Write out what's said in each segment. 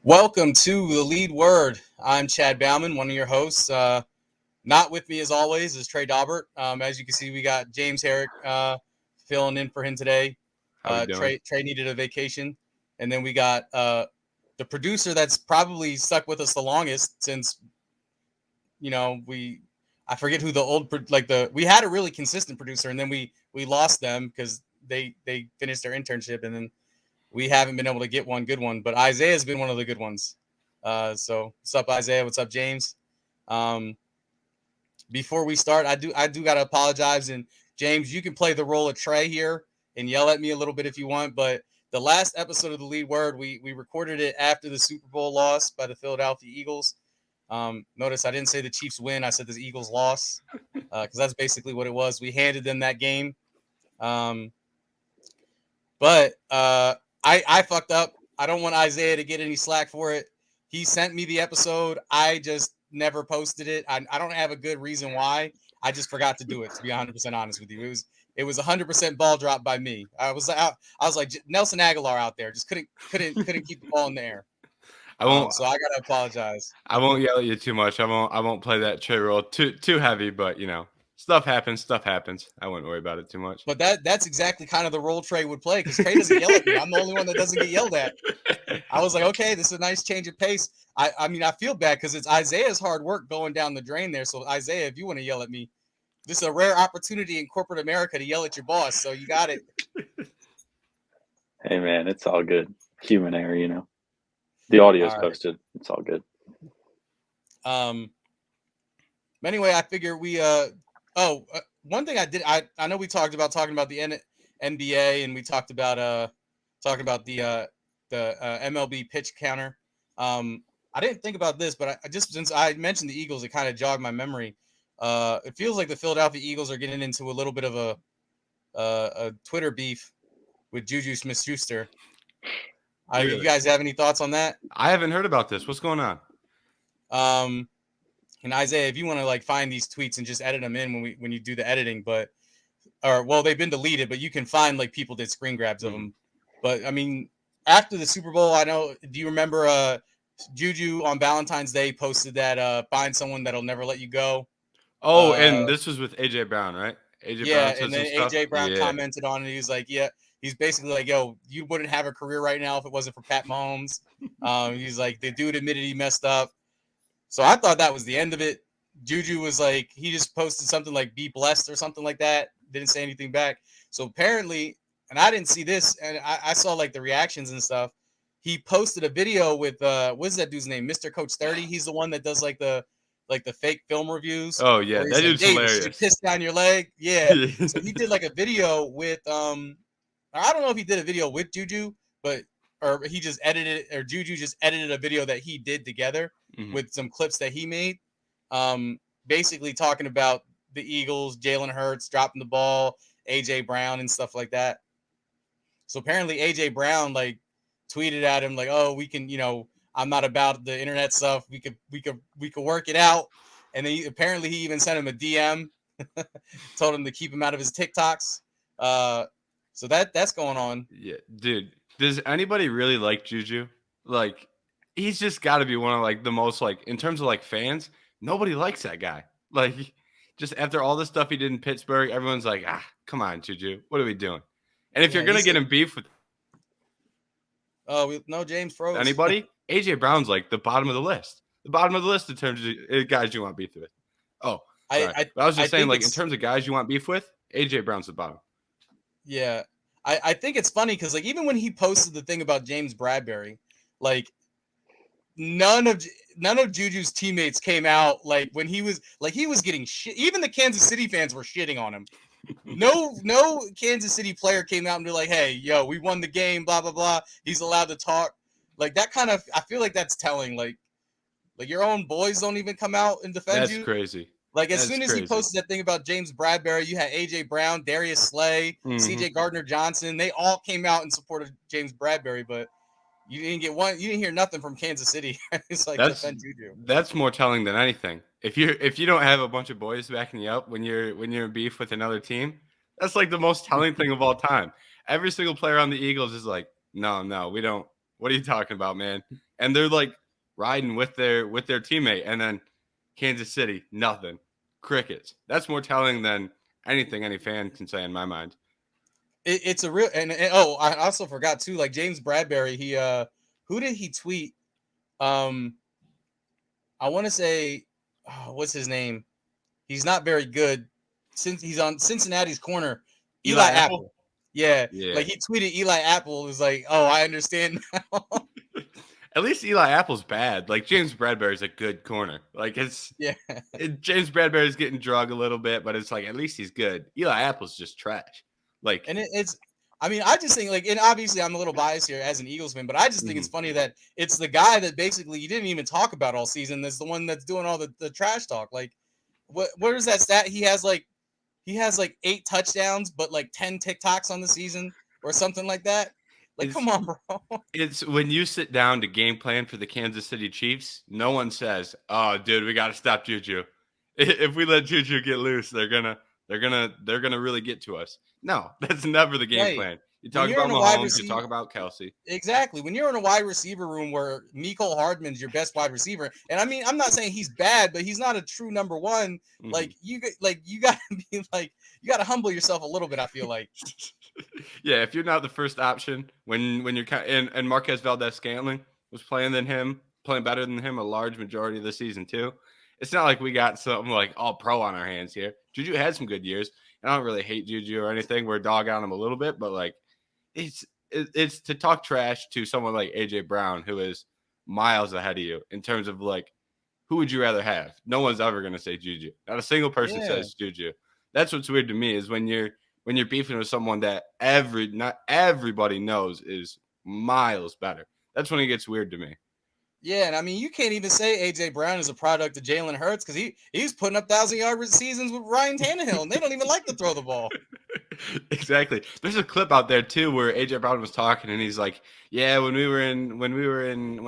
Welcome to the Lead Word. I'm Chad Bauman, one of your hosts. Not with me as always is Trey Daubert. As you can see, we got James Kerrick filling in for him today. How we doing? Trey needed a vacation, and then we got the producer that's probably stuck with us the longest since I forget who we had a really consistent producer, and then we lost them because they finished their internship, and then we haven't been able to get one good one, but Isaiah's been one of the good ones. So what's up, Isaiah? What's up, James? Before we start, I do gotta apologize. And James, you can play the role of Trey here and yell at me a little bit if you want. But the last episode of the Lead Word, we recorded it after the Super Bowl loss by the Philadelphia Eagles. Notice I didn't say the Chiefs win. I said the Eagles loss because that's basically what it was. We handed them that game. But I fucked up. I don't want Isaiah to get any slack for it. He sent me the episode. I just never posted it. I don't have a good reason why. I just forgot to do it, to be 100% honest with you. It was 100% ball drop by me. I was like Nelson Aguilar out there. Just couldn't keep the ball in the air. I won't. So I gotta apologize. I won't yell at you too much. I won't play that Trey role too heavy. But stuff happens. I wouldn't worry about it too much. But that's exactly kind of the role Trey would play because Trey doesn't yell at me. I'm the only one that doesn't get yelled at. I was like, okay, this is a nice change of pace. I mean, I feel bad because it's Isaiah's hard work going down the drain there. So Isaiah, if you want to yell at me, this is a rare opportunity in corporate America to yell at your boss. So you got it. Hey man, it's all good. Human error, The audio's posted. It's all good. Anyway, I figure we one thing I did, I know we talking about the NBA and we talked about the MLB pitch counter. I didn't think about this, but I just since I mentioned the Eagles, it kind of jogged my memory. It feels like the Philadelphia Eagles are getting into a little bit of a Twitter beef with Juju Smith-Schuster. Really? You guys have any thoughts on that? I haven't heard about this. What's going on? And Isaiah, if you want to find these tweets and just edit them in when you do the editing, they've been deleted, but you can find people did screen grabs of them. But I mean, after the Super Bowl, do you remember Juju on Valentine's Day posted that find someone that'll never let you go? Oh, and this was with AJ Brown, right? Brown and then AJ Brown commented on it. He was like, yeah. He's basically like, yo, you wouldn't have a career right now if it wasn't for Pat Mahomes. He's like, the dude admitted he messed up. So I thought that was the end of it. Juju was like, he just posted something like be blessed or something like that. Didn't say anything back. So apparently, and I didn't see this, and I saw the reactions and stuff. He posted a video with what's that dude's name? Mr. Coach 30. He's the one that does the fake film reviews. Oh yeah, that dude's hilarious. Should you piss down your leg? Yeah. So he did a video with I don't know if he did a video with Juju, or he just edited it, or Juju just edited a video that he did together with some clips that he made, basically talking about the Eagles, Jalen Hurts dropping the ball, AJ Brown and stuff like that. So apparently AJ Brown tweeted at him oh, we can, I'm not about the internet stuff. We could work it out. And then apparently he even sent him a DM, told him to keep him out of his TikToks. So that's going on. Yeah, dude. Does anybody really like Juju? He's just got to be one of the most in terms of fans. Nobody likes that guy. Just after all the stuff he did in Pittsburgh, everyone's like, come on, Juju, what are we doing? And if you're gonna get in beef with, James froze. Anybody? AJ Brown's the bottom of the list. The bottom of the list in terms of guys you want beef with. Oh, I was just saying, in terms of guys you want beef with, AJ Brown's the bottom. Yeah, I think it's funny because even when he posted the thing about James Bradbury, none of Juju's teammates came out when he was getting shit. Even the Kansas City fans were shitting on him. No Kansas City player came out and be like, hey, yo, we won the game, blah blah blah. He's allowed to talk. That kind of, I feel that's telling. Your own boys don't even come out and defend you. That's crazy. As soon as he posted that thing about James Bradbury, you had AJ Brown, Darius Slay, CJ Gardner-Johnson. They all came out and supported James Bradbury, but you didn't get one. You didn't hear nothing from Kansas City. It's defend Juju. That's more telling than anything. If you don't have a bunch of boys backing you up when you're in beef with another team, that's the most telling thing of all time. Every single player on the Eagles is no, we don't. What are you talking about, man? and they're like riding with their teammate, and then Kansas City, nothing, crickets. That's more telling than anything any fan can say in my mind. It's a real and I also forgot too. Like James Bradbury, he who did he tweet? I want to say, what's his name? He's not very good since he's on Cincinnati's corner. Eli Apple. Yeah, like he tweeted Eli Apple was like, "Oh, I understand now." At least Eli Apple's bad. Like James Bradbury's a good corner. Like James Bradbury's getting drug a little bit, but it's like at least he's good. Eli Apple's just trash. Like, and it's. I mean, I just think like, and obviously I'm a little biased here as an Eagles fan, but I just think it's funny that it's the guy that basically you didn't even talk about all season. That's the one that's doing all the trash talk. Like, what is that stat? He has like 8 touchdowns, but like 10 TikToks on the season or something like that. Like, come on, bro. It's when you sit down to game plan for the Kansas City Chiefs, no one says, "Oh, dude, we got to stop Juju. If we let Juju get loose, they're gonna really get to us." No, that's never the game plan. You talk about Mahomes, you talk about Kelsey. Exactly. When you're in a wide receiver room where Mecole Hardman's your best wide receiver, and I mean, I'm not saying he's bad, but he's not a true number one. Like you gotta be like, you gotta humble yourself a little bit. I feel like. Yeah, if you're not the first option when you're and Marquez Valdes-Scantling was playing better than him a large majority of the season too. It's not like we got something like all pro on our hands here. Juju had some good years, and I don't really hate Juju or anything. We're dog on him a little bit, but like it's to talk trash to someone like AJ Brown who is miles ahead of you in terms of like who would you rather have? No one's ever going to say Juju. Not a single person says Juju. That's what's weird to me is when you're beefing with someone that not everybody knows is miles better. That's when it gets weird to me. Yeah, and I mean, you can't even say AJ Brown is a product of Jalen Hurts because he's putting up 1,000-yard seasons with Ryan Tannehill, and they don't even like to throw the ball. Exactly. There's a clip out there too where AJ Brown was talking, and he's like, "Yeah, when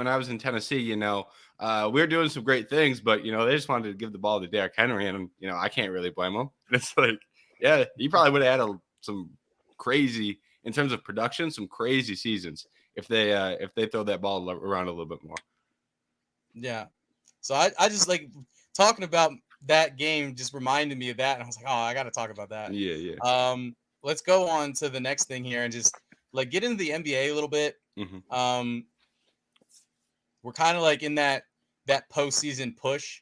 I was in Tennessee, we were doing some great things, but they just wanted to give the ball to Derrick Henry, and I can't really blame him." And it's like, yeah, he probably would have had some crazy in terms of production, some crazy seasons if they throw that ball around a little bit more. Yeah. So I just like talking about that game just reminded me of that. And I was like, oh, I got to talk about that. Yeah. Let's go on to the next thing here and just like get into the NBA a little bit. We're kind of like in that postseason push.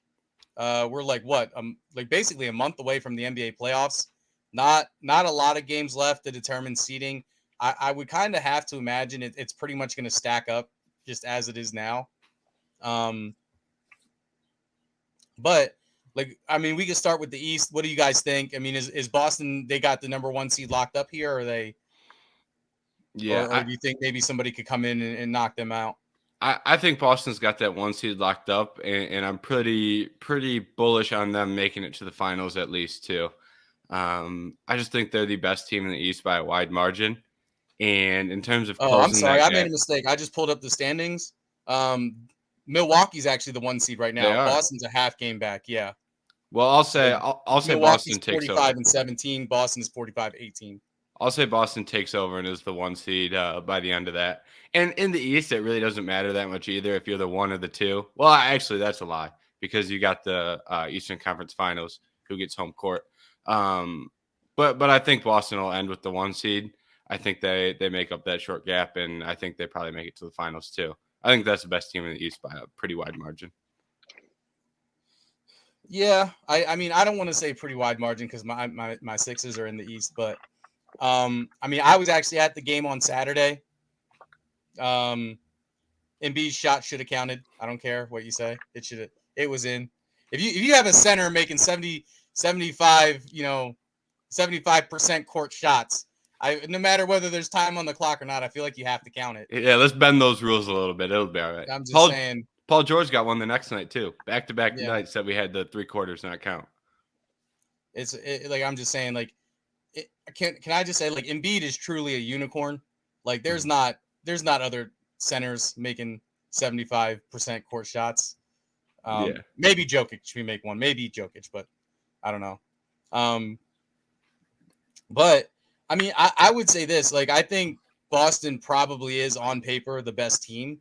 We're like what? Like basically a month away from the NBA playoffs. Not a lot of games left to determine seeding. I would kind of have to imagine it's pretty much going to stack up just as it is now. But like, I mean, we can start with the East. What do you guys think? I mean, is Boston, they got the number 1 seed locked up here, or are they? Yeah. Or do you think maybe somebody could come in and knock them out? I think Boston's got that 1 seed locked up, and I'm pretty bullish on them making it to the finals at least too. I just think they're the best team in the East by a wide margin. And in terms of I'm sorry, I made a mistake. I just pulled up the standings. Milwaukee's actually the 1 seed right now. Boston's a half game back. Yeah. Well, I'll say Boston takes 45 and 17. Boston is 45-18. I'll say Boston takes over and is the 1 seed by the end of that. And in the East, it really doesn't matter that much either if you're the 1 or the 2. Well, actually, that's a lie because you got the Eastern Conference Finals who gets home court. But I think Boston will end with the 1 seed. I think they make up that short gap, and I think they probably make it to the finals too. I think that's the best team in the East by a pretty wide margin. Yeah, I mean, I don't want to say pretty wide margin because my Sixers are in the East, but I mean, I was actually at the game on Saturday. Embiid's shot should have counted. I don't care what you say. It was in. If you have a center making 75, 75% court shots, no matter whether there's time on the clock or not, I feel like you have to count it. Yeah, let's bend those rules a little bit. It'll be all right. I'm just saying. Paul George got one the next night too. Back-to-back nights that we had the 3 quarters not count. Like I'm just saying, like, can I just say, like, Embiid is truly a unicorn. Like, there's not other centers making 75% court shots. Maybe Jokic should make one. Maybe Jokic, but I don't know. But I mean, I would say this. Like, I think Boston probably is on paper the best team.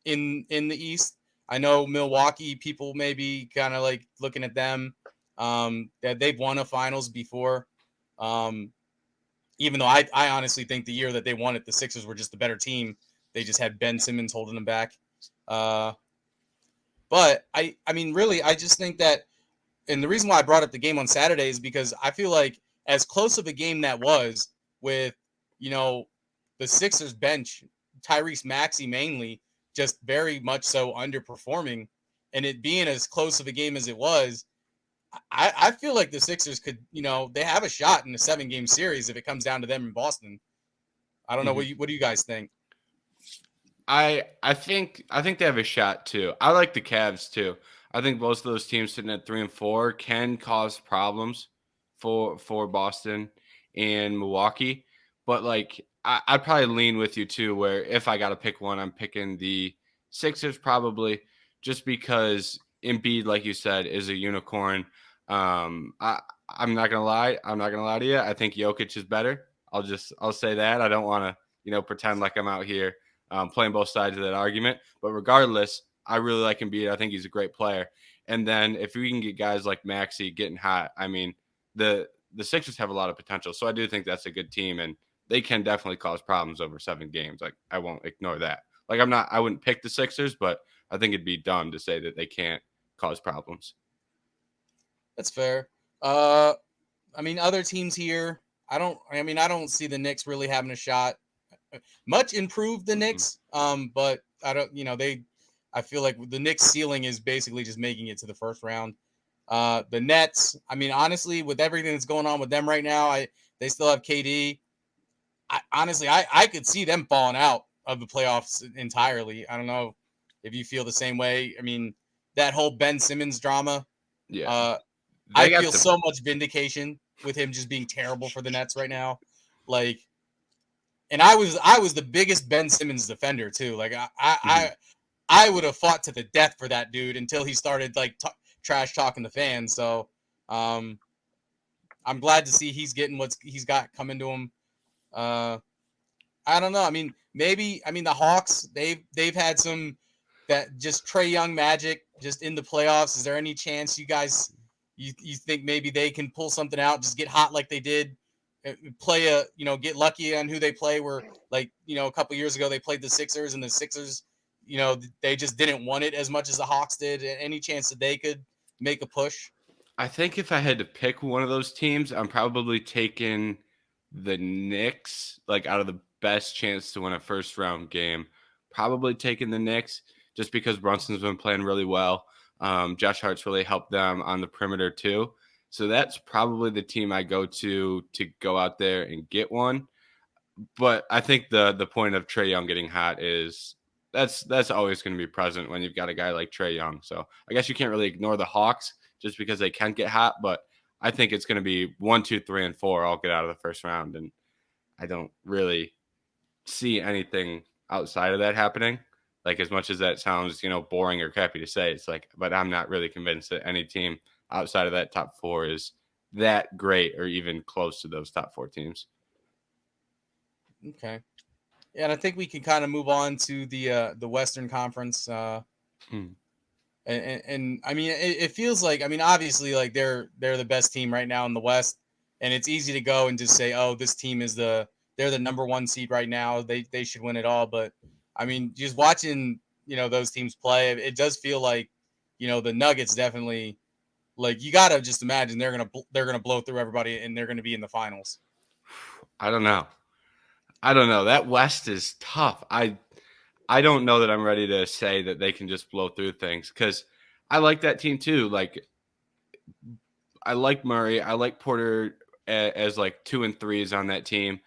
in the East. I know Milwaukee people may be kind of like looking at them. That they've won a finals before. Even though I honestly think the year that they won it, the Sixers were just the better team. They just had Ben Simmons holding them back. But I mean, really, I just think that, and the reason why I brought up the game on Saturday is because I feel like as close of a game that was with, the Sixers bench, Tyrese Maxey mainly, just very much so underperforming, and it being as close of a game as it was, I feel like the Sixers could, they have a shot in a 7-game series if it comes down to them in Boston. I don't know. What do you guys think? I think they have a shot too. I like the Cavs too. I think most of those teams sitting at 3 and 4 can cause problems for Boston and Milwaukee. But like I'd probably lean with you too, where if I got to pick one, I'm picking the Sixers probably, just because Embiid, like you said, is a unicorn. I'm not gonna lie. I'm not gonna lie to you. I think Jokic is better. I'll say that. I don't want to pretend like I'm out here playing both sides of that argument. But regardless, I really like Embiid. I think he's a great player. And then if we can get guys like Maxey getting hot, I mean, the Sixers have a lot of potential. So I do think that's a good team, and they can definitely cause problems over 7 games. Like, I won't ignore that. Like, I wouldn't pick the Sixers, but I think it'd be dumb to say that they can't cause problems. That's fair. I mean, other teams here, I don't see the Knicks really having a shot. Much improved the Knicks, but I don't, I feel like the Knicks ceiling is basically just making it to the first round. The Nets, I mean, honestly, with everything that's going on with them right now, they still have KD. I could see them falling out of the playoffs entirely. I don't know if you feel the same way. I mean, that whole Ben Simmons drama. Yeah. I feel so much vindication with him just being terrible for the Nets right now. Like, and I was the biggest Ben Simmons defender too. Like I would have fought to the death for that dude until he started like trash talking the fans. So I'm glad to see he's getting what he's got coming to him. I don't know. I mean, the Hawks, they've had some that just Trey Young magic just in the playoffs. Is there any chance you guys you think maybe they can pull something out, just get hot like they did, play get lucky on who they play? Where like, a couple years ago they played the Sixers, and the Sixers, they just didn't want it as much as the Hawks did. Any chance that they could make a push? I think if I had to pick one of those teams, I'm probably taking the Knicks, like out of the best chance to win a first round game. Probably taking the Knicks just because Brunson's been playing really well. Josh Hart's really helped them on the perimeter too. So that's probably the team I go to go out there and get one. But I think the point of Trey Young getting hot is that's always going to be present when you've got a guy like Trey Young. So I guess you can't really ignore the Hawks just because they can get hot, but I think it's going to be 1, 2, 3, and 4 all get out of the first round, and I don't really see anything outside of that happening. Like, as much as that sounds, boring or crappy to say, it's like, but I'm not really convinced that any team outside of that top 4 is that great or even close to those top 4 teams. Okay. Yeah, and I think we can kind of move on to the Western Conference. And I mean, it feels like, I mean, obviously, like they're the best team right now in the West, and it's easy to go and just say, oh, this team is they're the number 1 seed right now. They should win it all. But I mean, just watching, those teams play, it does feel like, the Nuggets definitely, like, you gotta just imagine they're gonna blow through everybody and they're gonna be in the finals. I don't know. That West is tough. I don't know that I'm ready to say that they can just blow through things, because I like that team too. Like, I like Murray. I like Porter as like 2 and 3s on that team.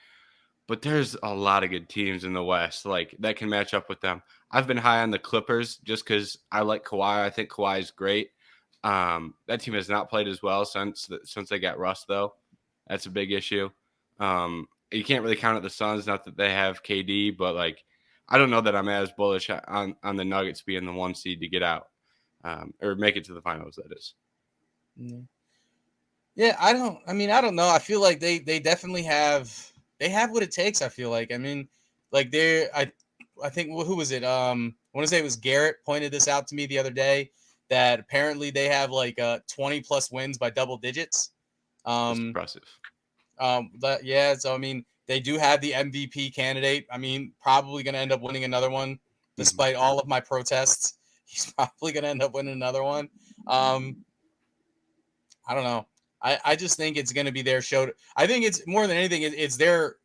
But there's a lot of good teams in the West like that can match up with them. I've been high on the Clippers just because I like Kawhi. I think Kawhi is great. That team has not played as well since they got Russ, though. That's a big issue. You can't really count out the Suns, not that they have KD, but like, I don't know that I'm as bullish on the Nuggets being the 1 seed to get out or make it to the finals. That is. Yeah, I don't know. I feel like they definitely have what it takes. I feel like, I mean, like I think, who was it? want to say it was Garrett pointed this out to me the other day, that apparently they have like 20 plus wins by double digits. That's impressive. So I mean, they do have the MVP candidate. I mean, probably going to end up winning another one, despite all of my protests. He's probably going to end up winning another one. I don't know. I just think it's going to be their show. I think it's more than anything. It's their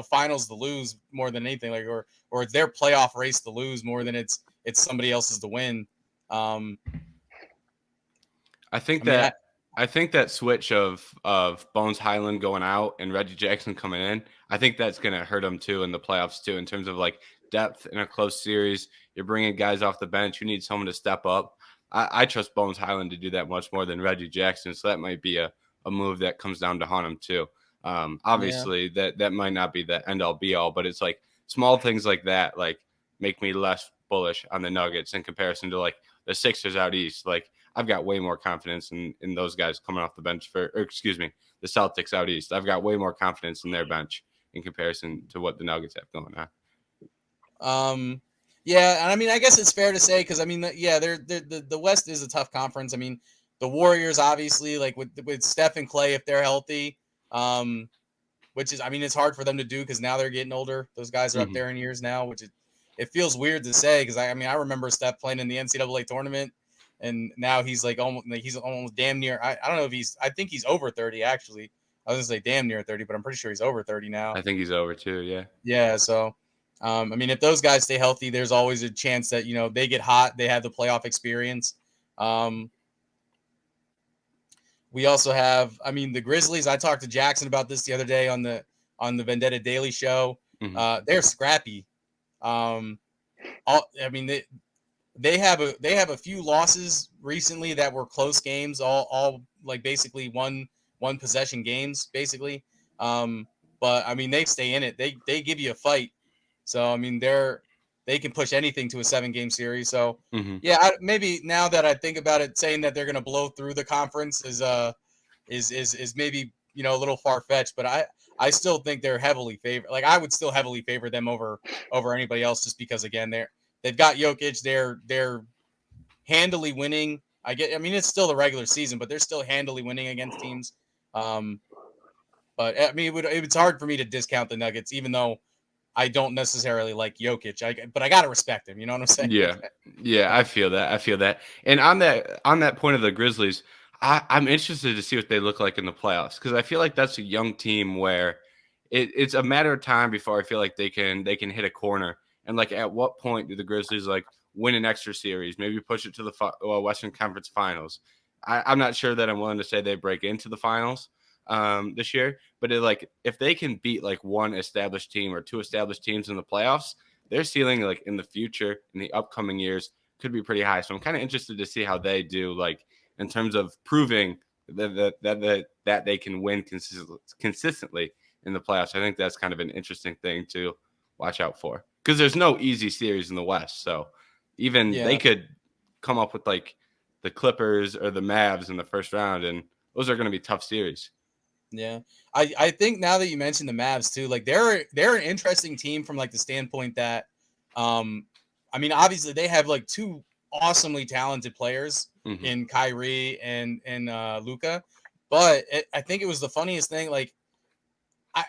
finals to lose more than anything, like or it's their playoff race to lose more than it's somebody else's to win. I think that switch of Bones Highland going out and Reggie Jackson coming in, I think that's going to hurt them too in the playoffs too, in terms of like depth in a close series. You're bringing guys off the bench who need someone to step up. I trust Bones Highland to do that much more than Reggie Jackson, so that might be a move that comes down to haunt him too. Obviously, that might not be the end all be all, but it's like small things like that like make me less bullish on the Nuggets in comparison to like the Sixers out east. Like I've got way more confidence in those guys coming off the bench the Celtics out east. I've got way more confidence in their bench in comparison to what the Nuggets have going on. Yeah, and I mean, I guess it's fair to say because I mean, the West is a tough conference. I mean, the Warriors obviously, like with Steph and Clay, if they're healthy, which is, I mean, it's hard for them to do because now they're getting older. Those guys are up there in years now, which it feels weird to say because I mean, I remember Steph playing in the NCAA tournament, and now he's almost damn near. I don't know if I think he's over 30 actually. I was gonna say damn near 30, but I'm pretty sure he's over 30 now. I think he's over too. Yeah. Yeah. So. I mean, if those guys stay healthy, there's always a chance that, they get hot. They have the playoff experience. We also have, I mean, the Grizzlies. I talked to Jackson about this the other day on the Vendetta Daily Show. They're scrappy. I mean, they have a few losses recently that were close games, all like basically one possession games, basically. But I mean, they stay in it. They give you a fight. So I mean, they can push anything to a 7-game series. So yeah, maybe now that I think about it, saying that they're going to blow through the conference is maybe a little far fetched. But I still think they're heavily favored. Like I would still heavily favor them over anybody else, just because again they've got Jokic. They're handily winning. I mean, it's still the regular season, but they're still handily winning against teams. But I mean, it's hard for me to discount the Nuggets, even though I don't necessarily like Jokic, but I gotta respect him. You know what I'm saying? Yeah, I feel that. And on that point of the Grizzlies, I'm interested to see what they look like in the playoffs, because I feel like that's a young team where it's a matter of time before I feel like they can hit a corner. And like, at what point do the Grizzlies like win an extra series, maybe push it to the Western Conference Finals? I'm not sure that I'm willing to say they break into the finals this year, but if they can beat like one established team or two established teams in the playoffs, their ceiling like in the future, in the upcoming years, could be pretty high. So I'm kind of interested to see how they do, like in terms of proving that they can win consistently in the playoffs. I think that's kind of an interesting thing to watch out for, because there's no easy series in the West. So even they could come up with like the Clippers or the Mavs in the first round, and those are going to be tough series. Yeah, I think now that you mentioned the Mavs too, like they're an interesting team from like the standpoint that, I mean, obviously they have like two awesomely talented players in Kyrie and Luka, but I think it was the funniest thing. Like,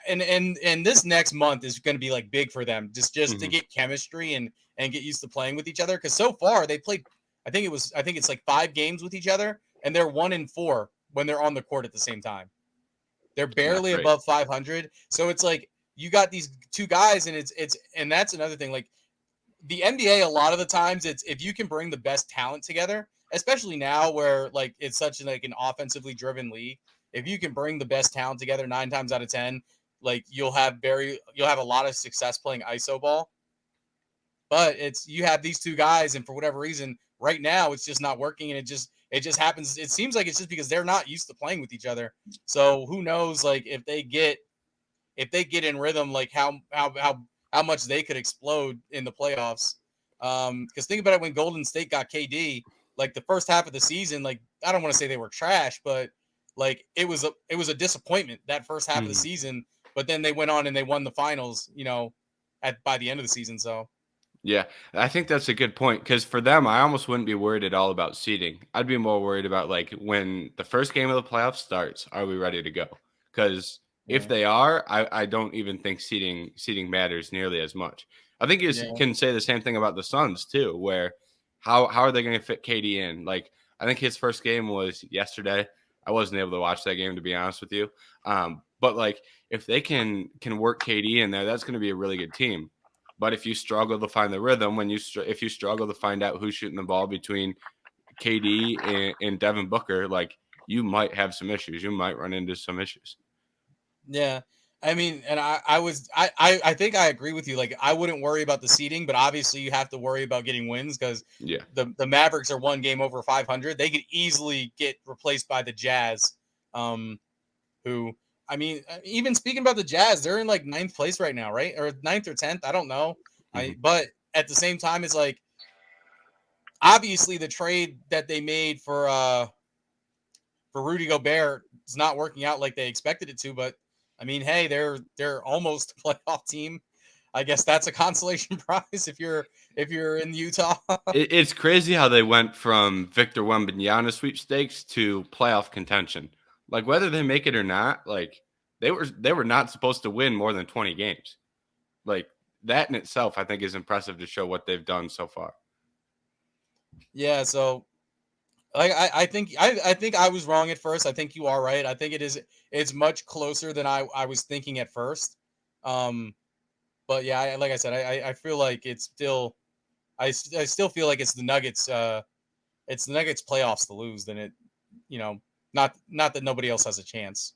and this next month is going to be like big for them, just to get chemistry and get used to playing with each other. Because so far they played, I think it's like 5 games with each other, and they're 1-4 when they're on the court at the same time. They're barely above 500. So it's like you got these two guys, and and that's another thing. Like the NBA, a lot of the times it's if you can bring the best talent together, especially now where like it's such like an offensively driven league. If you can bring the best talent together 9 times out of 10, like you'll have a lot of success playing ISO ball. But you have these two guys, and for whatever reason, right now it's just not working, and it just happens. It seems like it's just because they're not used to playing with each other. So who knows, like if they get in rhythm, like how much they could explode in the playoffs. Because think about it, when Golden State got KD, like the first half of the season, like I don't want to say they were trash, but like it was a disappointment that first half of the season. But then they went on and they won the finals, by the end of the season. So Yeah, I think that's a good point because for them, I almost wouldn't be worried at all about seeding. I'd be more worried about like when the first game of the playoffs starts, are we ready to go? Because if Yeah. they are, I don't even think seeding matters nearly as much. I think you Yeah. can say the same thing about the Suns too, where how are they going to fit KD in? Like I think his first game was yesterday. I wasn't able to watch that game to be honest with you. But like if they can work KD in there, that's going to be a really good team. But if you struggle to find the rhythm, if you struggle to find out who's shooting the ball between KD and Devin Booker, like you might have some issues. You might run into some issues. Yeah. I mean, and I think I agree with you. Like, I wouldn't worry about the seeding, but obviously you have to worry about getting wins because Yeah. the Mavericks are one game over 500. They could easily get replaced by the Jazz, who, I mean, even speaking about the Jazz, they're in like 9th place right now, right? Or 9th or 10th. I don't know. But at the same time, it's like, obviously the trade that they made for Rudy Gobert is not working out like they expected it to, but I mean, hey, they're almost a playoff team. I guess that's a consolation prize if you're in Utah. It's crazy how they went from Victor Wembanyama sweepstakes to playoff contention. Like whether they make it or not, like they were not supposed to win more than 20 games. Like that in itself, I think is impressive to show what they've done so far. Yeah, so like I think I was wrong at first. I think you are right. I think it's much closer than I was thinking at first. But yeah, like I said, I feel like it's still I still feel like it's the Nuggets playoffs to lose than it, you know, not that nobody else has a chance.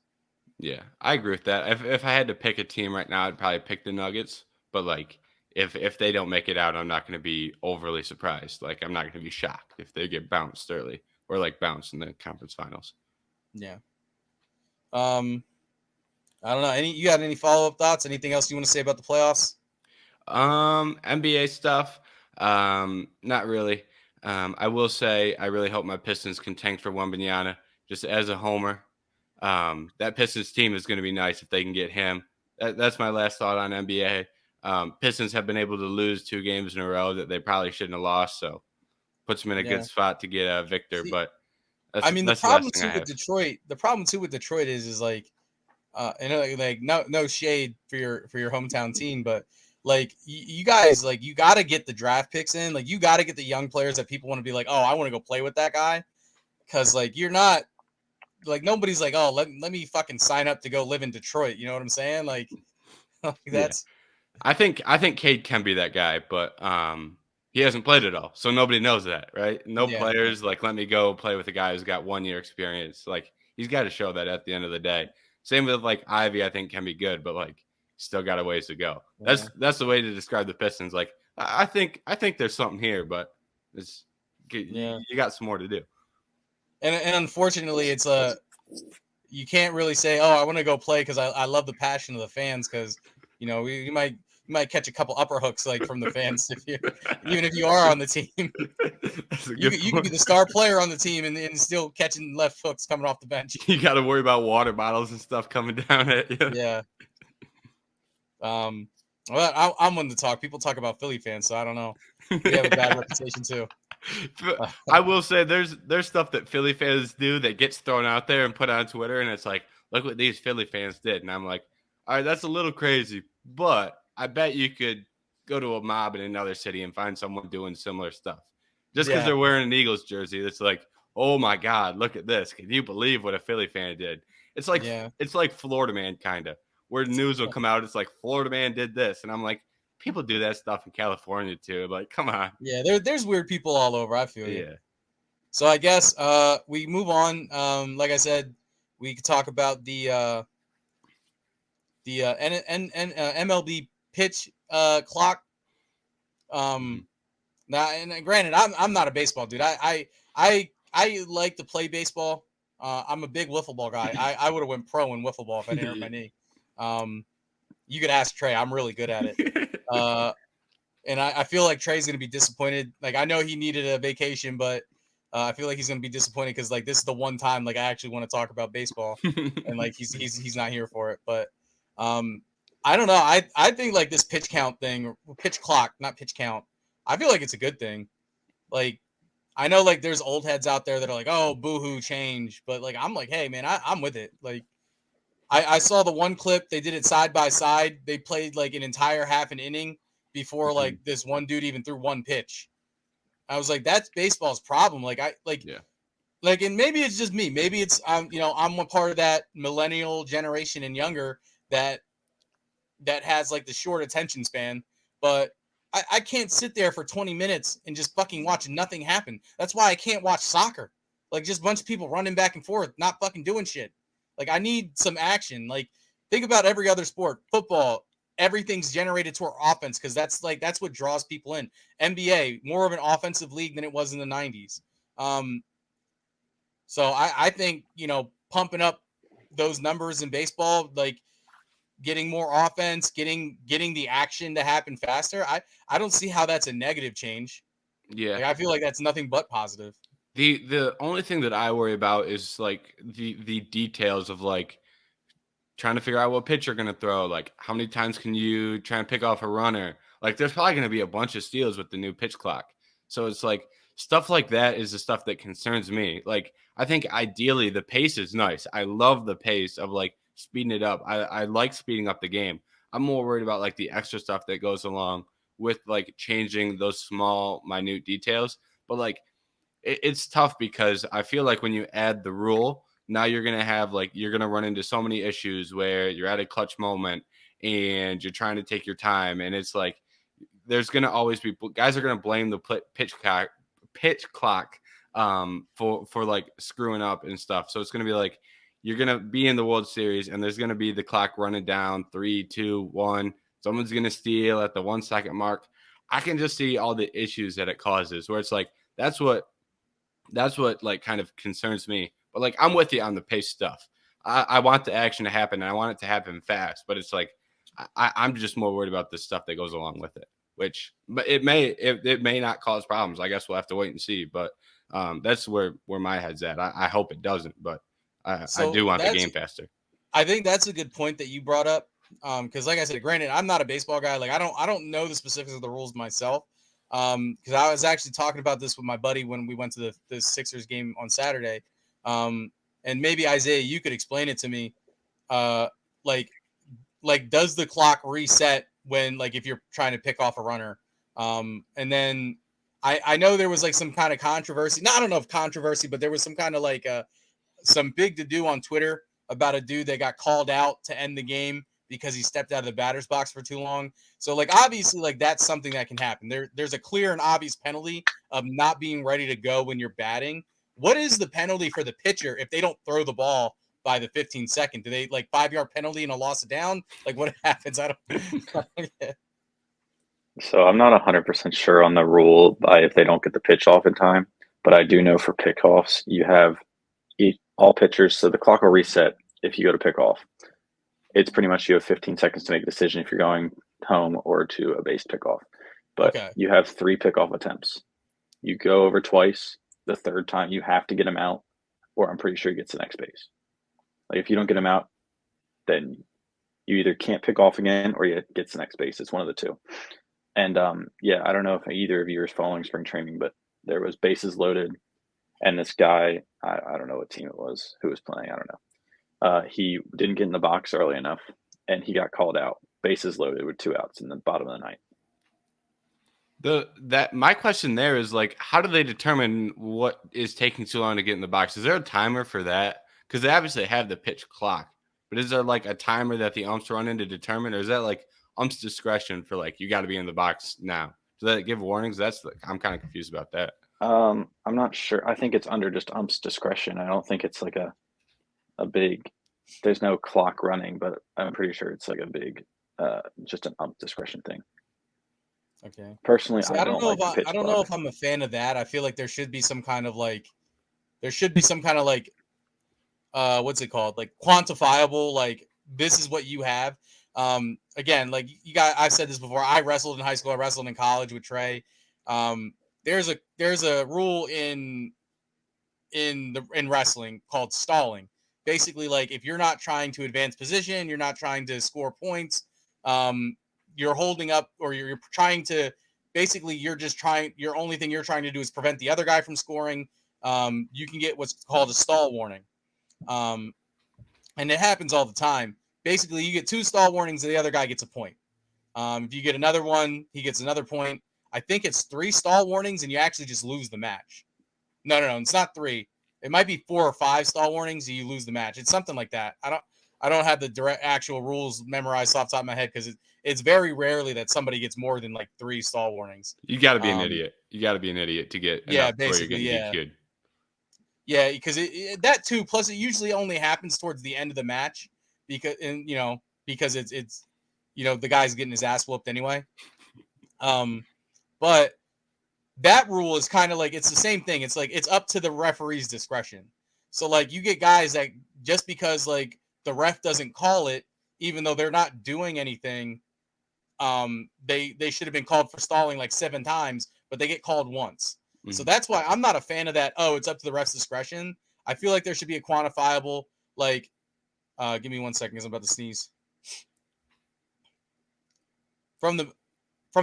Yeah, I agree with that. If I had to pick a team right now, I'd probably pick the Nuggets. But like, if they don't make it out, I'm not going to be overly surprised. Like, I'm not going to be shocked if they get bounced early or like bounced in the conference finals. Yeah. I don't know. You got any follow up thoughts? Anything else you want to say about the playoffs? NBA stuff, not really. I will say I really hope my Pistons can tank for Wembanyama. Just as a homer, that Pistons team is going to be nice if they can get him. That's my last thought on NBA. Pistons have been able to lose 2 games in a row that they probably shouldn't have lost, so puts them in a Yeah. good spot to get Victor. See, But I mean, that's the last thing I have. The problem too with Detroit is like, and like no shade for your hometown team, but like you guys, like you got to get the draft picks in, like you got to get the young players that people want to be like, oh, I want to go play with that guy, because like you're not like nobody's like, oh, let me fucking sign up to go live in Detroit. You know what I'm saying? Like Yeah. that's I think Cade can be that guy, but he hasn't played at all, so nobody knows that, right? No yeah, players like let me go play with a guy who's got 1 year experience. Like he's got to show that at the end of the day. Same with like Ivy, I think can be good, but like still got a ways to go. yeah. That's the way to describe the Pistons. Like I think there's something here, but it's you got some more to do. And unfortunately, it's you can't really say, oh, I want to go play because I love the passion of the fans, because you know you might catch a couple upper hooks like from the fans if you even if you are on the team. You could be the star player on the team and still catching left hooks coming off the bench. You got to worry about water bottles and stuff coming down at you. Yeah. Well, I'm one to talk. People talk about Philly fans, so I don't know. We have a bad reputation too. I will say there's stuff that Philly fans do that gets thrown out there and put on Twitter, and it's like, look what these Philly fans did, and I'm like, all right, that's a little crazy, but I bet you could go to a mob in another city and find someone doing similar stuff. Just because they're wearing an Eagles jersey, it's like, oh my God, look at this! Can you believe what a Philly fan did? It's like Florida man kind of, where news will come out. It's like Florida man did this, and I'm like, people do that stuff in California too. Like, come on. Yeah, there's weird people all over. I feel you. Yeah. So I guess we move on. Like I said, we could talk about the MLB pitch clock. Now, and granted, I'm not a baseball dude. I like to play baseball. I'm a big wiffle ball guy. I would have went pro in wiffle ball if I didn't hurt my knee. You could ask Trey. I'm really good at it. And I feel like Trey's going to be disappointed. Like, I know he needed a vacation, but I feel like he's going to be disappointed because like this is the one time like I actually want to talk about baseball, and like he's not here for it. But I don't know. I think like this pitch count thing, pitch clock, not pitch count. I feel like it's a good thing. Like, I know like there's old heads out there that are like, oh, boohoo, change. But like, I'm like, hey man, I'm with it. Like, I saw the one clip, they did it side by side. They played like an entire half an inning before like this one dude even threw one pitch. I was like, that's baseball's problem. Like, like, and maybe it's just me. Maybe it's I'm one part of that millennial generation and younger that has like the short attention span. But I can't sit there for 20 minutes and just fucking watch nothing happen. That's why I can't watch soccer. Like, just a bunch of people running back and forth, not fucking doing shit. Like, I need some action. Like, think about every other sport. Football, everything's generated toward offense because that's what draws people in. NBA, more of an offensive league than it was in the 90s. So I think, pumping up those numbers in baseball, like getting more offense, getting the action to happen faster, I don't see how that's a negative change. Yeah. Like, I feel like that's nothing but positive. The only thing that I worry about is like the details of like trying to figure out what pitch you're going to throw. Like, how many times can you try and pick off a runner? Like, there's probably going to be a bunch of steals with the new pitch clock. So it's like stuff like that is the stuff that concerns me. Like, I think ideally the pace is nice. I love the pace of like speeding it up. I like speeding up the game. I'm more worried about like the extra stuff that goes along with like changing those small, minute details. But like, it's tough because I feel like when you add the rule, now you're going to have like, you're going to run into so many issues where you're at a clutch moment and you're trying to take your time. And it's like, there's going to always be guys are going to blame the pitch clock for like screwing up and stuff. So it's going to be like, you're going to be in the World Series and there's going to be the clock running down 3, 2, 1. Someone's going to steal at the 1 second mark. I can just see all the issues that it causes where it's like, that's what like kind of concerns me. But like, I'm with you on the pace stuff. I want the action to happen and I want it to happen fast, but it's like, I'm just more worried about the stuff that goes along with it, but it may not cause problems. I guess we'll have to wait and see, but that's where my head's at. I hope it doesn't, but I do want the game faster. I think that's a good point that you brought up. Cause like I said, granted, I'm not a baseball guy. Like, I don't know the specifics of the rules myself. Because I was actually talking about this with my buddy when we went to the Sixers game on Saturday. And maybe Isaiah, you could explain it to me. Like does the clock reset when, like, if you're trying to pick off a runner? And then I know there was like some kind of controversy. No, I don't know if controversy, but there was some kind of like some big to do on Twitter about a dude that got called out to end the game because he stepped out of the batter's box for too long. So, like, obviously, like, that's something that can happen. There's a clear and obvious penalty of not being ready to go when you're batting. What is the penalty for the pitcher if they don't throw the ball by the 15th second? Do they, like, 5-yard penalty and a loss of down? Like, what happens? I don't. So I'm not 100% sure on the rule by if they don't get the pitch off in time, but I do know for pickoffs, you have all pitchers. So the clock will reset if you go to pick off. It's pretty much you have 15 seconds to make a decision if you're going home or to a base pickoff. But you have 3 pickoff attempts. You go over twice. The third time you have to get him out, or I'm pretty sure he gets the next base. Like, if you don't get him out, then you either can't pick off again or he gets the next base. It's one of the two. And yeah, I don't know if either of you is following spring training, but there was bases loaded, and this guy, I don't know what team it was who was playing. I don't know. He didn't get in the box early enough, and he got called out. Bases loaded with 2 outs in the bottom of the ninth. My question there is, like, how do they determine what is taking too long to get in the box? Is there a timer for that? Because they obviously have the pitch clock, but is there like a timer that the umps run in to determine, or is that like umps discretion for like, you got to be in the box now? Does that give warnings? I'm kind of confused about that. I'm not sure. I think it's under just umps discretion. I don't think it's like a big. There's no clock running, but I'm pretty sure it's like a big, just an ump discretion thing. Okay. Personally, I don't know if I'm a fan of that. I feel like there should be some kind of like, what's it called? Like, quantifiable, like, this is what you have. Again, like, I've said this before. I wrestled in high school. I wrestled in college with Trey. There's a rule in wrestling called stalling. Basically, like, if you're not trying to advance position, you're not trying to score points, you're holding up, or you're trying to basically your only thing you're trying to do is prevent the other guy from scoring. You can get what's called a stall warning. And it happens all the time. Basically, you get 2 stall warnings and the other guy gets a point. If you get another one, he gets another point. I think it's 3 stall warnings and you actually just lose the match. No, it's not 3. It might be 4 or 5 stall warnings and you lose the match. It's something like that. I don't have the direct actual rules memorized off the top of my head because it's very rarely that somebody gets more than like 3 stall warnings. You got to be an idiot. You got to be an idiot to get enough where you're getting DQ'd. Yeah, because that too. Plus, it usually only happens towards the end of the match because it's the guy's getting his ass whooped anyway. But that rule is kind of like it's the same thing. It's like it's up to the referee's discretion. So like you get guys that just because like the ref doesn't call it, even though they're not doing anything, they should have been called for stalling like 7 times, but they get called once. Mm-hmm. So that's why I'm not a fan of that. Oh, it's up to the ref's discretion. I feel like there should be a quantifiable like. Give me 1 second because I'm about to sneeze. From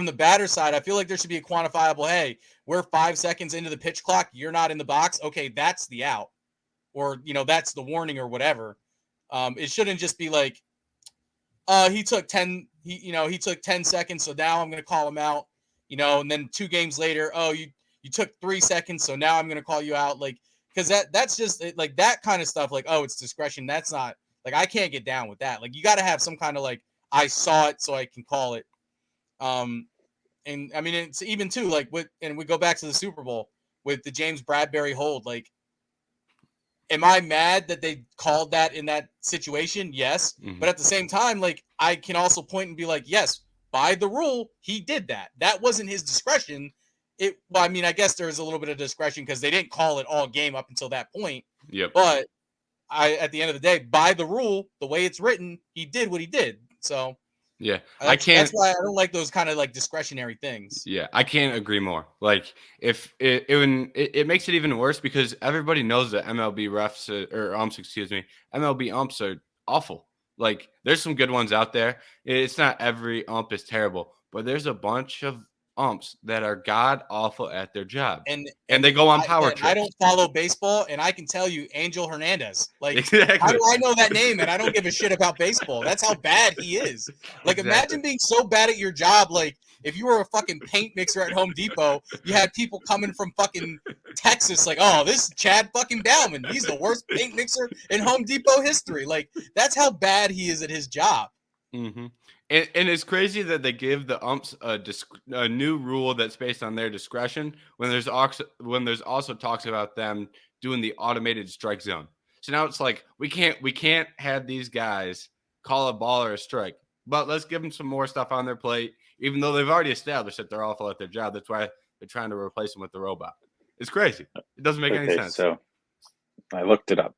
the batter side, I feel like there should be a quantifiable, hey, we're 5 seconds into the pitch clock. You're not in the box. Okay, that's the out. Or, that's the warning or whatever. It shouldn't just be like, he took 10 seconds, so now I'm going to call him out. And then 2 games later, oh, you took 3 seconds, so now I'm going to call you out. Like, because that's just like that kind of stuff. Like, oh, it's discretion. That's not like I can't get down with that. Like, you got to have some kind of like I saw it, so I can call it. And I mean, it's even too like and we go back to the Super Bowl with the James Bradbury hold. Like, am I mad that they called that in that situation? Yes. Mm-hmm. But at the same time, like I can also point and be like, yes, by the rule, he did that. That wasn't his discretion. I mean, I guess there is a little bit of discretion because they didn't call it all game up until that point. Yep. But at the end of the day, by the rule, the way it's written, he did what he did. So yeah, that's why I don't like those kind of like discretionary things. Yeah, I can't agree more. Like if it makes it even worse because everybody knows that MLB refs or umps, MLB umps are awful. Like there's some good ones out there. It's not every ump is terrible, but there's a bunch of umps that are god awful at their job, and they go on power trips. I don't follow baseball, and I can tell you, Angel Hernandez. Like, exactly. How do I know that name? And I don't give a shit about baseball. That's how bad he is. Like, Imagine being so bad at your job. Like, if you were a fucking paint mixer at Home Depot, you had people coming from fucking Texas, like, oh, this is Chad fucking Bauman. He's the worst paint mixer in Home Depot history. Like, that's how bad he is at his job. Mm-hmm. And it's crazy that they give the umps a new rule that's based on their discretion when there's also talks about them doing the automated strike zone. So now it's like we can't have these guys call a ball or a strike, but let's give them some more stuff on their plate, even though they've already established that they're awful at their job. That's why they're trying to replace them with the robot. It's crazy. It doesn't make any sense. So I looked it up.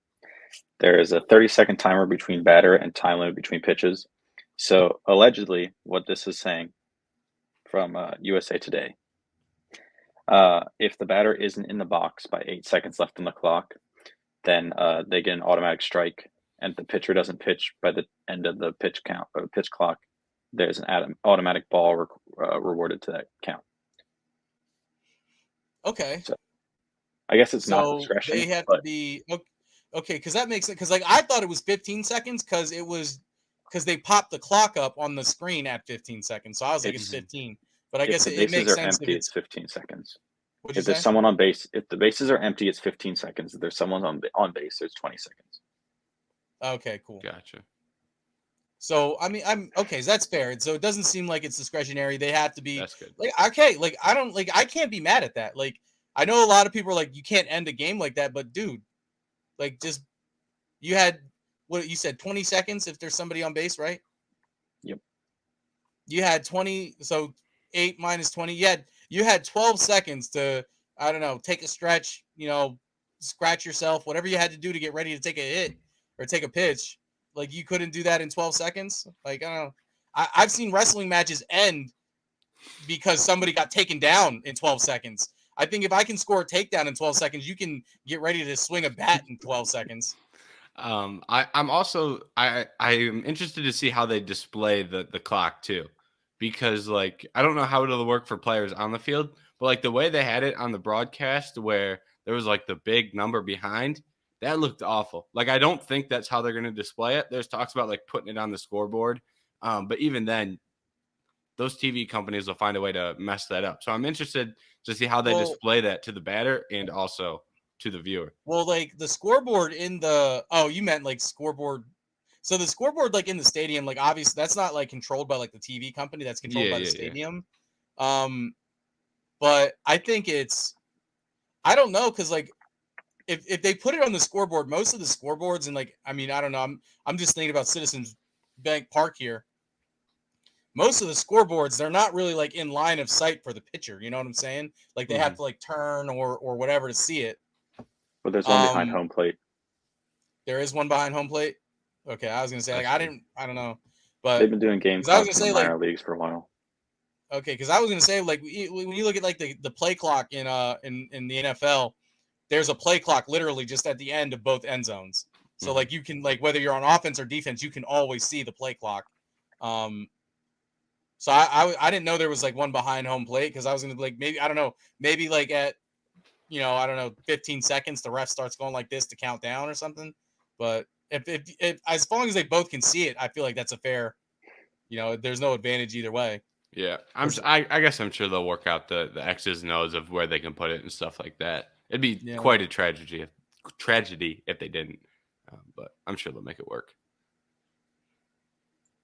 There is a 30-second timer between batter and time limit between pitches. So allegedly, what this is saying from USA Today, if the batter isn't in the box by 8 seconds left on the clock, then they get an automatic strike. And if the pitcher doesn't pitch by the end of the pitch count or the pitch clock, there's an automatic ball rewarded to that count. Okay. So I guess it's not discretion. They have to be okay because that makes sense. Because like I thought it was 15 seconds because they popped the clock up on the screen at 15 seconds. So I was like, it's 15. But I guess it makes sense. Empty, it's 15 seconds. If there's someone on base, if the bases are empty, it's 15 seconds. If there's someone on base, there's 20 seconds. Okay, cool. Gotcha. So I mean, so that's fair. So it doesn't seem like it's discretionary. They have to be. That's good. Like okay, like I can't be mad at that. Like I know a lot of people are like, you can't end a game like that, but dude, like just you had. What you said, 20 seconds if there's somebody on base, right? Yep. You had 20, so 8 minus 20. You had 12 seconds to, I don't know, take a stretch, scratch yourself, whatever you had to do to get ready to take a hit or take a pitch. Like you couldn't do that in 12 seconds. Like, I don't know. I've seen wrestling matches end because somebody got taken down in 12 seconds. I think if I can score a takedown in 12 seconds, you can get ready to swing a bat in 12 seconds. I'm also I am interested to see how they display the clock too, because like I don't know how it'll work for players on the field, but like the way they had it on the broadcast where there was like the big number behind, that looked awful. Like I don't think that's how they're going to display it. There's talks about like putting it on the scoreboard, but even then, those TV companies will find a way to mess that up. So I'm interested to see how they display that to the batter and also to the viewer. Well, like the scoreboard in the you meant like scoreboard. So the scoreboard like in the stadium, like obviously that's not like controlled by like the TV company. That's controlled by the stadium. Yeah. But I think I don't know, because like if they put it on the scoreboard, most of the scoreboards and like I mean I don't know. I'm just thinking about Citizens Bank Park here. Most of the scoreboards, they're not really like in line of sight for the pitcher. You know what I'm saying? Like they have to like turn or whatever to see it. But there's one behind home plate. There is one behind home plate. Okay, I was gonna say like I don't know, but they've been doing game clocks in the minor leagues for a while. Okay, because I was gonna say like when you look at like the play clock in the NFL, there's a play clock literally just at the end of both end zones. So like you can like whether you're on offense or defense, you can always see the play clock. So I didn't know there was like one behind home plate, because I was gonna like maybe I don't know, maybe like at 15 seconds the ref starts going like this to count down or something. But if as long as they both can see it, I feel like that's a fair. There's no advantage either way. Yeah, I guess I'm sure they'll work out the X's and O's of where they can put it and stuff like that. It'd be quite a tragedy if they didn't, but I'm sure they'll make it work.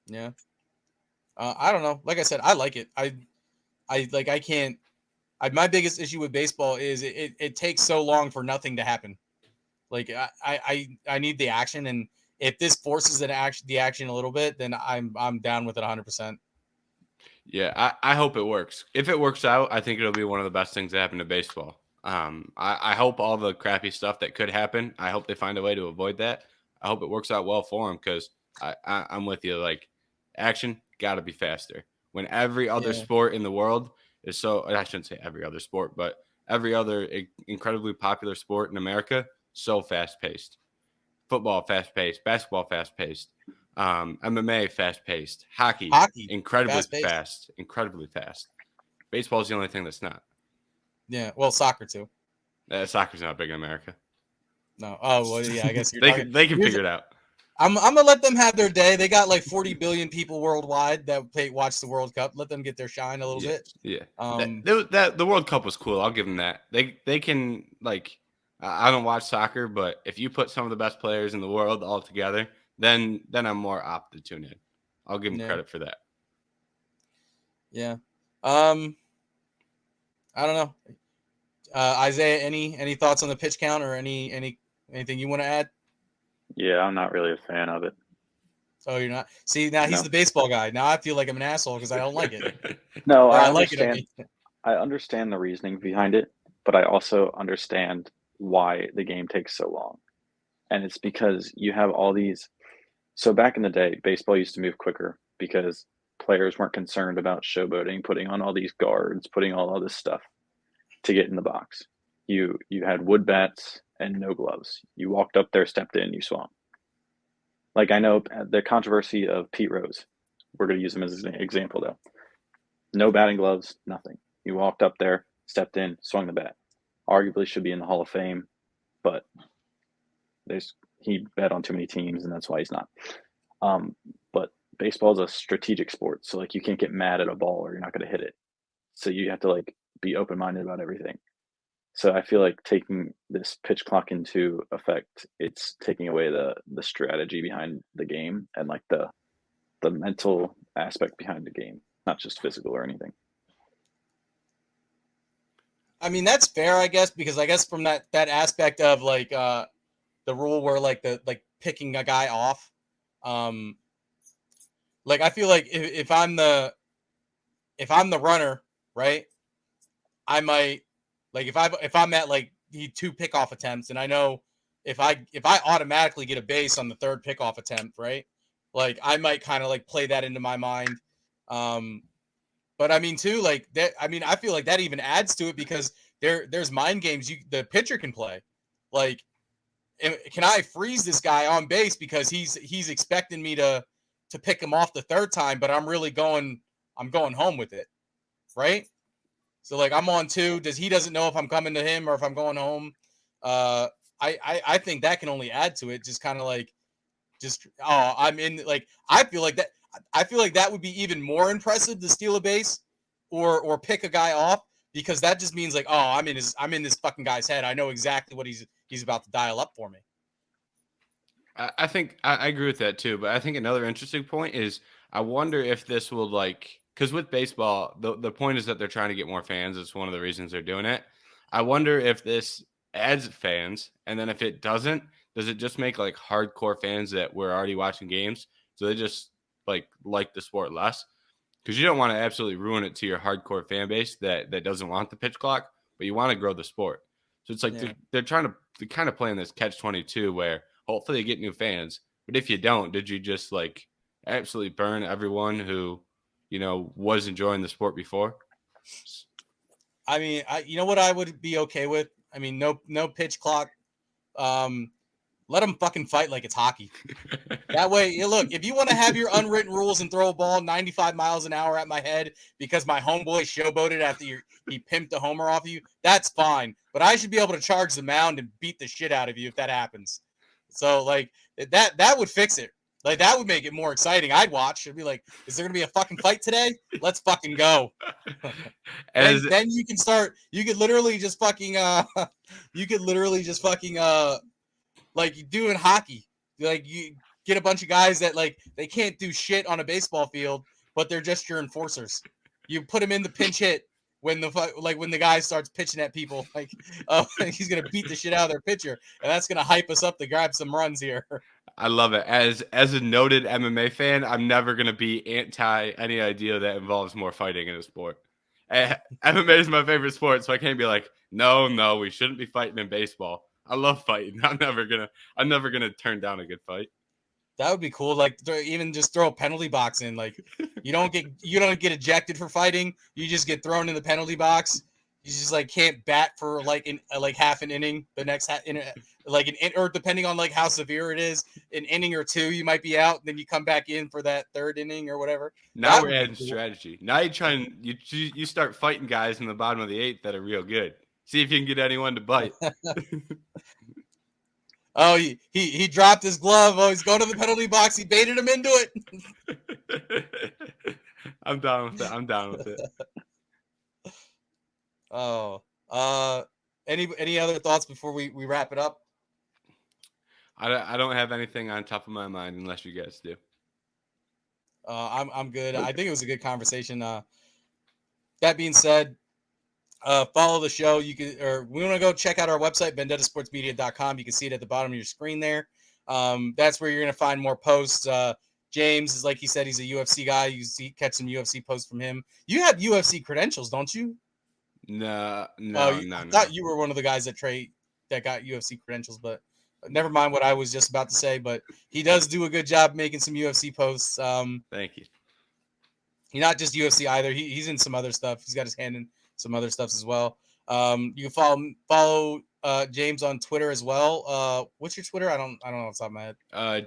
Yeah, I don't know. Like I said, I like it. I can't. My biggest issue with baseball is it takes so long for nothing to happen. Like I need the action, and if this forces the action a little bit, then I'm down with it 100%. Yeah, I hope it works. If it works out, I think it'll be one of the best things that happen to baseball. I hope all the crappy stuff that could happen, I hope they find a way to avoid that. I hope it works out well for them, because I'm with you. Like, action got to be faster. When every other sport in the world is I shouldn't say every other sport, but every other incredibly popular sport in America, so fast-paced. Football, fast-paced. Basketball, fast-paced. MMA, fast-paced. Hockey incredibly fast. Incredibly fast. Baseball is the only thing that's not. Yeah, well, soccer too. Soccer's not big in America. No. Oh, well, yeah, I guess they can figure it out. I'm gonna let them have their day. They got like 40 billion people worldwide that watch the World Cup. Let them get their shine a little bit. Yeah. The World Cup was cool. I'll give them that. They can like. I don't watch soccer, but if you put some of the best players in the world all together, then I'm more apt to tune in. I'll give them credit for that. Yeah. I don't know. Isaiah, any thoughts on the pitch count or anything you want to add? Yeah, I'm not really a fan of it. Oh, you're not? See, now he's the baseball guy. Now I feel like I'm an asshole because I don't like it. No, I understand. I understand the reasoning behind it, but I also understand why the game takes so long. And it's because you have all these. So back in the day, baseball used to move quicker because players weren't concerned about showboating, putting on all these guards, putting all this stuff to get in the box. You had wood bats and no gloves. You walked up there, stepped in, you swung. Like, I know the controversy of Pete Rose. We're going to use him as an example, though. No batting gloves, nothing. You walked up there, stepped in, swung the bat. Arguably should be in the Hall of Fame, but he bet on too many teams, and that's why he's not. But baseball is a strategic sport, so like you can't get mad at a ball or you're not going to hit it. So you have to like be open-minded about everything. So I feel like taking this pitch clock into effect, it's taking away the strategy behind the game and like the mental aspect behind the game, not just physical or anything. I mean, that's fair, I guess, because I guess from that aspect of like the rule where like picking a guy off, like I feel like if I'm the runner, right, I might like if I'm at like the 2 pickoff attempts, and I know if I automatically get a base on the 3rd pickoff attempt, right, like I might kind of like play that into my mind. But I mean too, like that. I mean, I feel like that even adds to it because there's mind games the pitcher can play. Like, can I freeze this guy on base because he's expecting me to pick him off the 3rd time, but I'm really going I'm going home with it, right? So like I'm on 2. He doesn't know if I'm coming to him or if I'm going home. I think that can only add to it. Just kind of like, I'm in. Like I feel like that would be even more impressive to steal a base or pick a guy off, because that just means like, oh, I'm in this fucking guy's head. I know exactly what he's about to dial up for me. I think I agree with that too, but I think another interesting point is I wonder if this will because with baseball, the point is that they're trying to get more fans. It's one of the reasons they're doing it. I wonder if this adds fans, and then if it doesn't, does it just make like hardcore fans that were already watching games, so they just like the sport less? Because you don't want to absolutely ruin it to your hardcore fan base that doesn't want the pitch clock, but you want to grow the sport. So it's like they're trying to kind of play in this catch-22 where hopefully you get new fans. But if you don't, did you just like absolutely burn everyone who, was enjoying the sport before? I mean, you know what I would be okay with? I mean, no pitch clock. Let them fucking fight like it's hockey. That way, look, if you want to have your unwritten rules and throw a ball 95 miles an hour at my head because my homeboy showboated after he pimped a homer off of you, that's fine. But I should be able to charge the mound and beat the shit out of you if that happens. So, like, that would fix it. Like, that would make it more exciting. I'd watch. It'd be like, is there going to be a fucking fight today? Let's fucking go. Then you can start. You could literally just fucking, like you do in hockey. Like, you get a bunch of guys that, like, they can't do shit on a baseball field, but they're just your enforcers. You put them in the pinch hit when the guy starts pitching at people, like, he's gonna beat the shit out of their pitcher, and that's gonna hype us up to grab some runs here. I love it. As a noted MMA fan, I'm never gonna be anti any idea that involves more fighting in a sport. MMA is my favorite sport, so I can't be like, no, we shouldn't be fighting in baseball. I love fighting. I'm never gonna turn down a good fight. That would be cool. Like, even just throw a penalty box in. Like, you don't get ejected for fighting. You just get thrown in the penalty box. You just like can't bat for like half an inning. The next or depending on like how severe it is, an inning or two you might be out. And then you come back in for that third inning or whatever. Now we're adding strategy. Now you start fighting guys in the bottom of the 8th that are real good. See if you can get anyone to bite. Oh, he dropped his glove. Oh, he's going to the penalty box. He baited him into it. I'm down with it. Oh, any other thoughts before we wrap it up? I don't have anything on top of my mind unless you guys do. I'm good. I think it was a good conversation. That being said, follow the show. We want to go check out our website, vendettasportsmedia.com. You can see it at the bottom of your screen there. That's where you're going to find more posts. James is, like he said, he's a UFC guy. You catch some UFC posts from him. You have UFC credentials, don't you? No. I thought you were one of the guys that got UFC credentials, but never mind what I was just about to say. But he does do a good job making some UFC posts. Thank you. He's not just UFC either. He's in some other stuff. He's got his hand in some other stuff as well. You can follow James on Twitter as well. What's your Twitter? I don't know off the top of my head.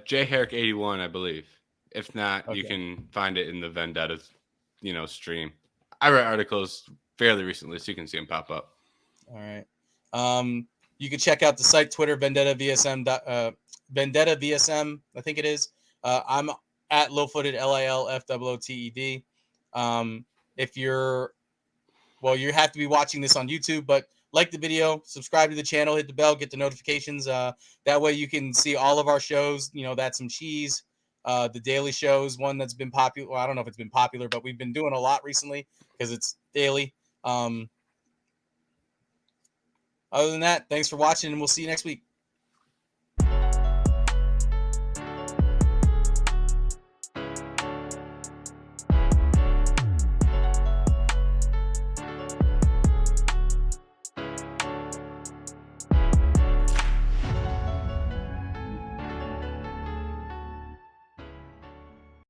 JHerrick81, I believe. If not, okay. You can find it in the Vendetta, stream. I write articles fairly recently, so you can see them pop up. All right. You can check out the site Twitter, Vendetta VSM, I think it is. I'm at Lowfooted, LILFOOTED. If you have to be watching this on YouTube, but like the video, subscribe to the channel, hit the bell, get the notifications. That way you can see all of our shows. That's some cheese. The daily shows, one that's been popular. Well, I don't know if it's been popular, but we've been doing a lot recently because it's daily. Other than that, thanks for watching, and we'll see you next week.